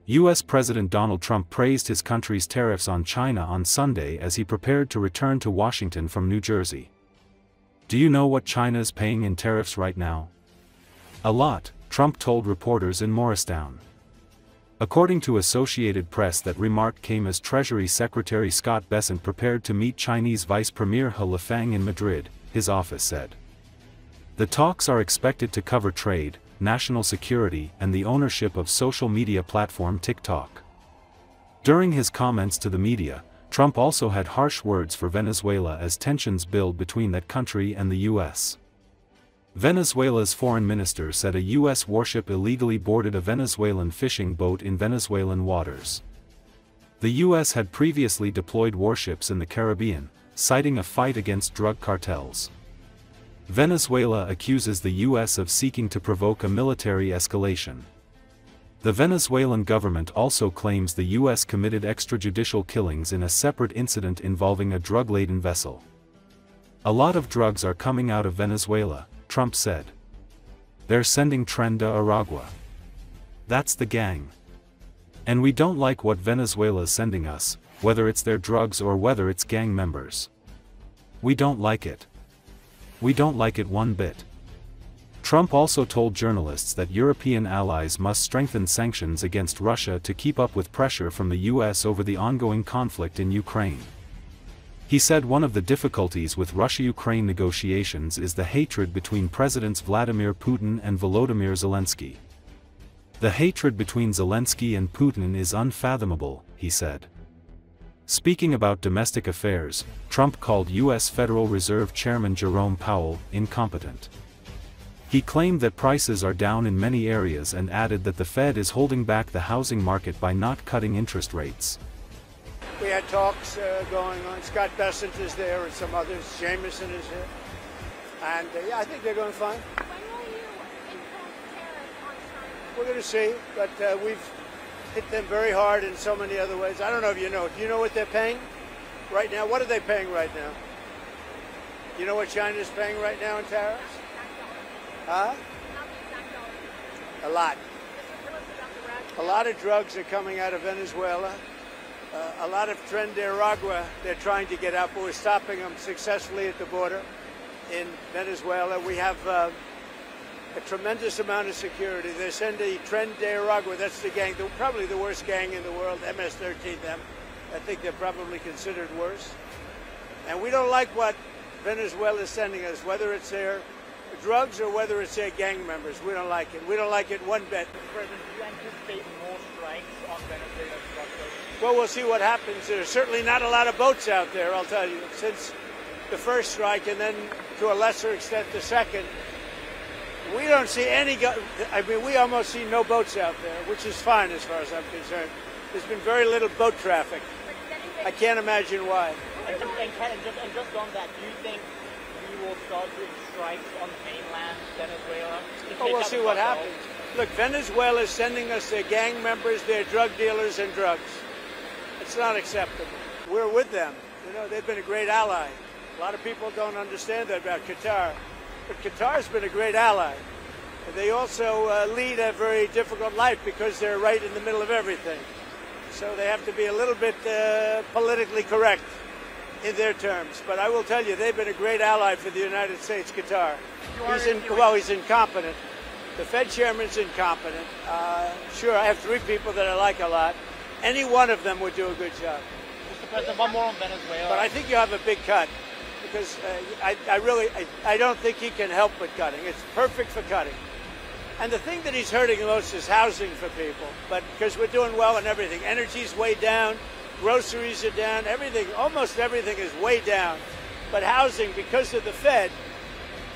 U.S. President Donald Trump praised his country's tariffs on China on Sunday as he prepared to return to Washington from New Jersey. Do you know what China's paying in tariffs right now? A lot, Trump told reporters in Morristown. According to Associated Press, that remark came as Treasury Secretary Scott Bessent prepared to meet Chinese Vice Premier He Lifeng in Madrid, his office said. The talks are expected to cover trade, national security, and the ownership of social media platform TikTok. During his comments to the media, Trump also had harsh words for Venezuela as tensions build between that country and the U.S. Venezuela's foreign minister said a U.S. warship illegally boarded a Venezuelan fishing boat in Venezuelan waters. The U.S. had previously deployed warships in the Caribbean, citing a fight against drug cartels. Venezuela accuses the U.S. of seeking to provoke a military escalation. The Venezuelan government also claims the U.S. committed extrajudicial killings in a separate incident involving a drug-laden vessel. A lot of drugs are coming out of Venezuela, Trump said. They're sending Tren de Aragua. That's the gang. And we don't like what Venezuela's sending us, whether it's their drugs or whether it's gang members. We don't like it. We don't like it one bit. Trump also told journalists that European allies must strengthen sanctions against Russia to keep up with pressure from the U.S. over the ongoing conflict in Ukraine. He said one of the difficulties with Russia-Ukraine negotiations is the hatred between Presidents Vladimir Putin and Volodymyr Zelensky. The hatred between Zelensky and Putin is unfathomable, he said. Speaking about domestic affairs, Trump called U.S. Federal Reserve Chairman Jerome Powell incompetent. He claimed that prices are down in many areas and added that the Fed is holding back the housing market by not cutting interest rates. We had talks going on. Scott Bessent is there and some others. Jameson is here. And yeah, I think they're going fine. When will you impose tariffs on China? We're going to see, but we've hit them very hard in so many other ways. I don't know if you know. Do you know what they're paying right now? What are they paying right now? You know what China's paying right now in tariffs? Huh? A lot. A lot of drugs are coming out of Venezuela. A lot of Tren de Aragua they're trying to get out, but we're stopping them successfully at the border in Venezuela. We have a tremendous amount of security. They send a Tren de Aragua, that's the gang, probably the worst gang in the world, MS-13 them. I think they're probably considered worse. And we don't like what Venezuela is sending us, whether it's their drugs or whether it's their gang members. We don't like it. We don't like it one bit. Mr. President, do you anticipate more strikes on Venezuela's drug trade? Well, we'll see what happens. There's certainly not a lot of boats out there, I'll tell you, since the first strike and then to a lesser extent the second. We don't see any, we almost see no boats out there, which is fine as far as I'm concerned. There's been very little boat traffic. I can't imagine why. And just on that, do you think we will start doing strikes on mainland Venezuela? Oh, we'll see what happens. Look, Venezuela is sending us their gang members, their drug dealers, and drugs. It's not acceptable. We're with them. You know, they've been a great ally. A lot of people don't understand that about Qatar. But Qatar's been a great ally. They also lead a very difficult life because they're right in the middle of everything. So they have to be a little bit politically correct in their terms. But I will tell you, they've been a great ally for the United States, Qatar. He's incompetent. The Fed chairman's incompetent. Sure, I have three people that I like a lot. Any one of them would do a good job. Mr. President, one more on Venezuela. But I think you have a big cut. Because I don't think he can help but cutting. It's perfect for cutting. And the thing that he's hurting the most is housing for people. But because we're doing well in everything. Energy's way down. Groceries are down. Everything, almost everything is way down. But housing, because of the Fed,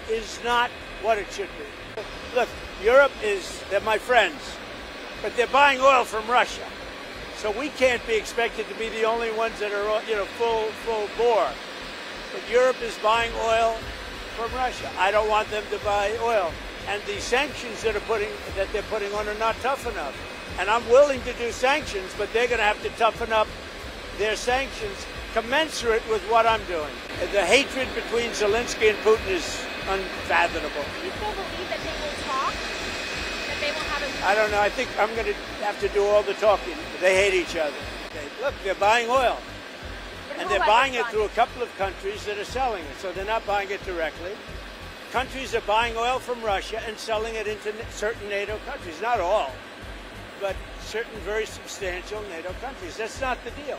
is not what it should be. Look, Europe they're my friends. But they're buying oil from Russia. So we can't be expected to be the only ones that are, full bore. But Europe is buying oil from Russia. I don't want them to buy oil. And the sanctions that they're putting on are not tough enough. And I'm willing to do sanctions, but they're going to have to toughen up their sanctions commensurate with what I'm doing. The hatred between Zelensky and Putin is unfathomable. Do you still believe that they will talk? That they will have a I don't know. I think I'm going to have to do all the talking. They hate each other. Look, they're buying oil. And they're buying it through a couple of countries that are selling it. So they're not buying it directly. Countries are buying oil from Russia and selling it into certain NATO countries. Not all, but certain very substantial NATO countries. That's not the deal.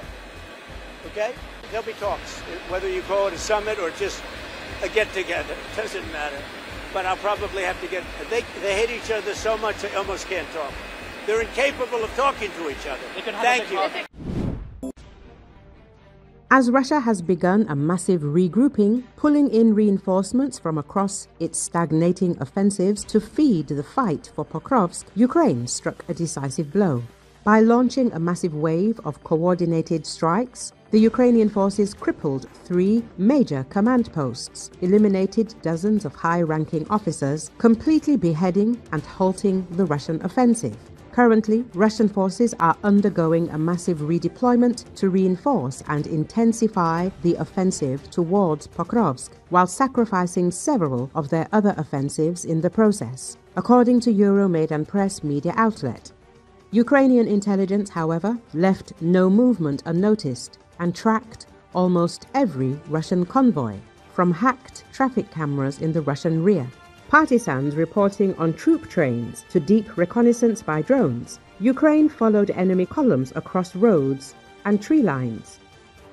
Okay? There'll be talks. Whether you call it a summit or just a get-together, it doesn't matter. But I'll probably have to get... They hate each other so much they almost can't talk. They're incapable of talking to each other. Thank you. As Russia has begun a massive regrouping, pulling in reinforcements from across its stagnating offensives to feed the fight for Pokrovsk, Ukraine struck a decisive blow. By launching a massive wave of coordinated strikes, the Ukrainian forces crippled 3 major command posts, eliminated dozens of high-ranking officers, completely beheading and halting the Russian offensive. Currently, Russian forces are undergoing a massive redeployment to reinforce and intensify the offensive towards Pokrovsk, while sacrificing several of their other offensives in the process, according to Euromaidan Press media outlet. Ukrainian intelligence, however, left no movement unnoticed and tracked almost every Russian convoy, from hacked traffic cameras in the Russian rear, partisans reporting on troop trains, to deep reconnaissance by drones. Ukraine followed enemy columns across roads and tree lines.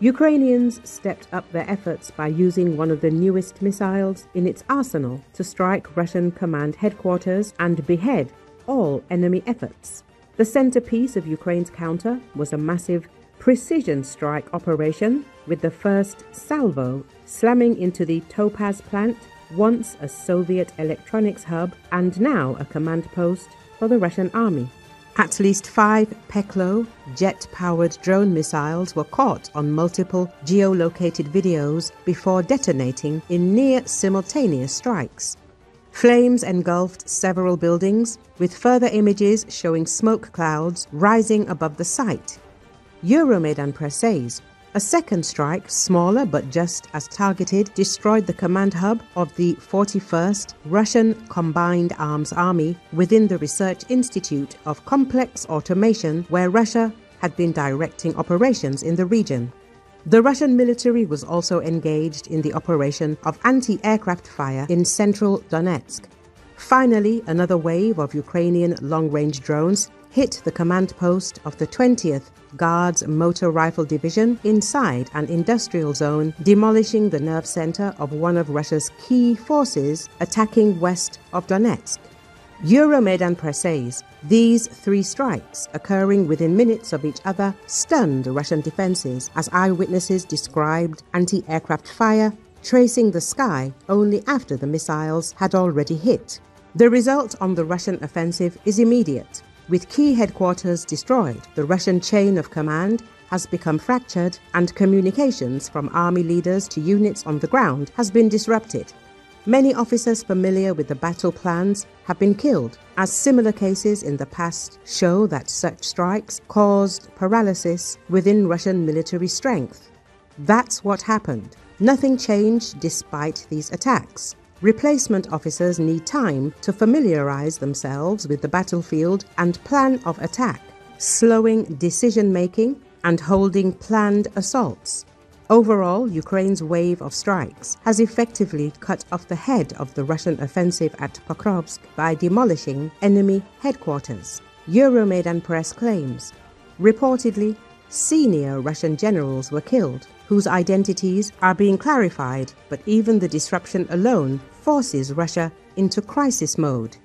Ukrainians stepped up their efforts by using one of the newest missiles in its arsenal to strike Russian command headquarters and behead all enemy efforts. The centerpiece of Ukraine's counter was a massive precision strike operation, with the first salvo slamming into the Topaz plant, once a Soviet electronics hub and now a command post for the Russian army. At least 5 Peklo jet-powered drone missiles were caught on multiple geolocated videos before detonating in near-simultaneous strikes. Flames engulfed several buildings, with further images showing smoke clouds rising above the site. Euromaidan Press says a second strike, smaller but just as targeted, destroyed the command hub of the 41st Russian Combined Arms Army within the Research Institute of Complex Automation, where Russia had been directing operations in the region. The Russian military was also engaged in the operation of anti-aircraft fire in central Donetsk. Finally, another wave of Ukrainian long-range drones hit the command post of the 20th Guards Motor Rifle Division inside an industrial zone, demolishing the nerve center of one of Russia's key forces attacking west of Donetsk. Euromaidan Press says these 3 strikes, occurring within minutes of each other, stunned Russian defenses, as eyewitnesses described anti-aircraft fire tracing the sky only after the missiles had already hit. The result on the Russian offensive is immediate. With key headquarters destroyed, the Russian chain of command has become fractured, and communications from army leaders to units on the ground has been disrupted. Many officers familiar with the battle plans have been killed, as similar cases in the past show that such strikes caused paralysis within Russian military strength. That's what happened. Nothing changed despite these attacks. Replacement officers need time to familiarize themselves with the battlefield and plan of attack, slowing decision-making and holding planned assaults. Overall, Ukraine's wave of strikes has effectively cut off the head of the Russian offensive at Pokrovsk by demolishing enemy headquarters, Euromaidan Press claims. Reportedly, senior Russian generals were killed, whose identities are being clarified, but even the disruption alone forces Russia into crisis mode.